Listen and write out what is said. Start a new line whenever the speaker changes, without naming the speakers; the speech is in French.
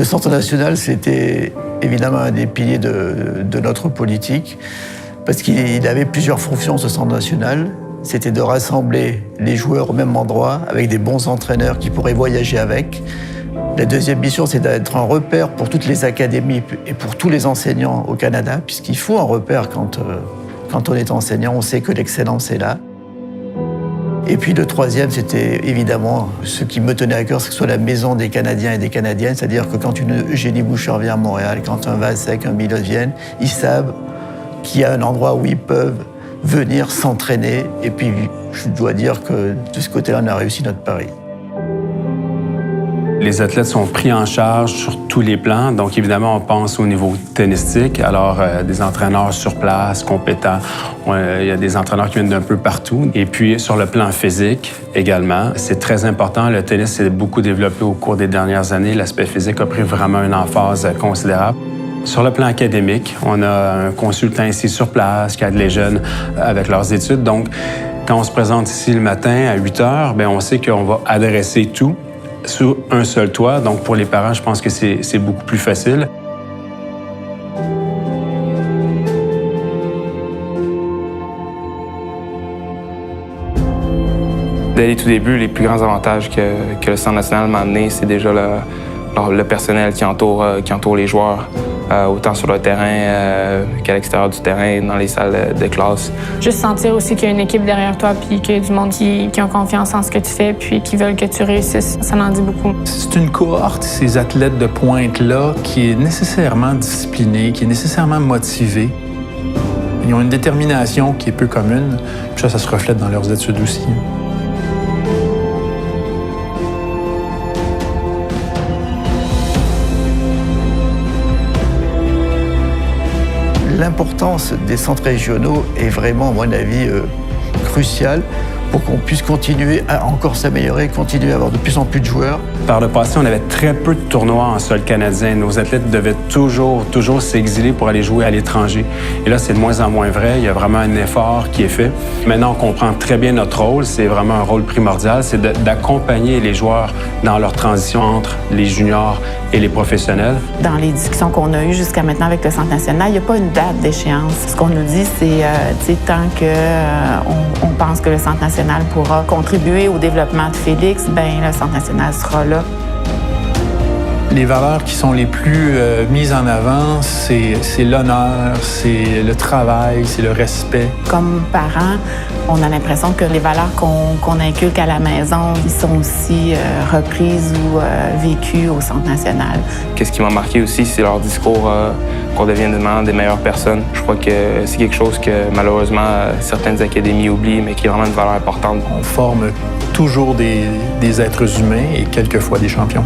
Centre national, c'était évidemment un des piliers de notre politique, parce qu'il avait plusieurs fonctions, ce Centre national. C'était de rassembler les joueurs au même endroit, avec des bons entraîneurs qui pourraient voyager avec. La deuxième mission, c'est d'être un repère pour toutes les académies et pour tous les enseignants au Canada, puisqu'il faut un repère quand on est enseignant, on sait que l'excellence est là. Et puis le troisième, c'était évidemment ce qui me tenait à cœur, c'est que ce soit la maison des Canadiens et des Canadiennes, c'est-à-dire que quand une Eugénie Bouchard vient à Montréal, quand un Valsec, un Miloš viennent, ils savent qu'il y a un endroit où ils peuvent venir s'entraîner. Et puis je dois dire que de ce côté-là, on a réussi notre pari.
Les athlètes sont pris en charge sur tous les plans. Donc, évidemment, on pense au niveau tennistique. Alors, des entraîneurs sur place, compétents. Il y a des entraîneurs qui viennent d'un peu partout. Et puis, sur le plan physique également, c'est très important. Le tennis s'est beaucoup développé au cours des dernières années. L'aspect physique a pris vraiment une emphase considérable. Sur le plan académique, on a un consultant ici sur place qui aide les jeunes avec leurs études. Donc, quand on se présente ici le matin à 8 heures, bien, on sait qu'on va adresser tout sur un seul toit. Donc, pour les parents, je pense que c'est beaucoup plus facile.
Dès les tout débuts, les plus grands avantages que le Centre national m'a amené, c'est déjà le personnel qui entoure les joueurs, autant sur le terrain qu'à l'extérieur du terrain, dans les salles de classe.
Juste sentir aussi qu'il y a une équipe derrière toi, puis qu'il y a du monde qui ont confiance en ce que tu fais, puis qui veulent que tu réussisses, ça en dit beaucoup.
C'est une cohorte, ces athlètes de pointe-là, qui est nécessairement disciplinée, qui est nécessairement motivée. Ils ont une détermination qui est peu commune, puis ça se reflète dans leurs études aussi.
L'importance des centres régionaux est vraiment, à mon avis, cruciale pour qu'on puisse continuer à encore s'améliorer, continuer à avoir de plus en plus de joueurs.
Par le passé, on avait très peu de tournois en sol canadien. Nos athlètes devaient toujours s'exiler pour aller jouer à l'étranger. Et là, c'est de moins en moins vrai. Il y a vraiment un effort qui est fait. Maintenant, on comprend très bien notre rôle. C'est vraiment un rôle primordial. C'est d'accompagner les joueurs dans leur transition entre les juniors et les professionnels.
Dans les discussions qu'on a eues jusqu'à maintenant avec le Centre national, il n'y a pas une date d'échéance. Ce qu'on nous dit, c'est tant qu'on pense que le Centre national pourra contribuer au développement de Félix, bien, le Centre national sera là.
Les valeurs qui sont les plus mises en avant, c'est l'honneur, c'est le travail, c'est le respect.
Comme parents, on a l'impression que les valeurs qu'on inculque à la maison, ils sont aussi reprises ou vécues au Centre national.
Qu'est-ce qui m'a marqué aussi, c'est leur discours qu'on devienne vraiment des meilleures personnes. Je crois que c'est quelque chose que malheureusement certaines académies oublient, mais qui est vraiment une valeur importante.
On forme toujours des êtres humains et quelquefois des champions.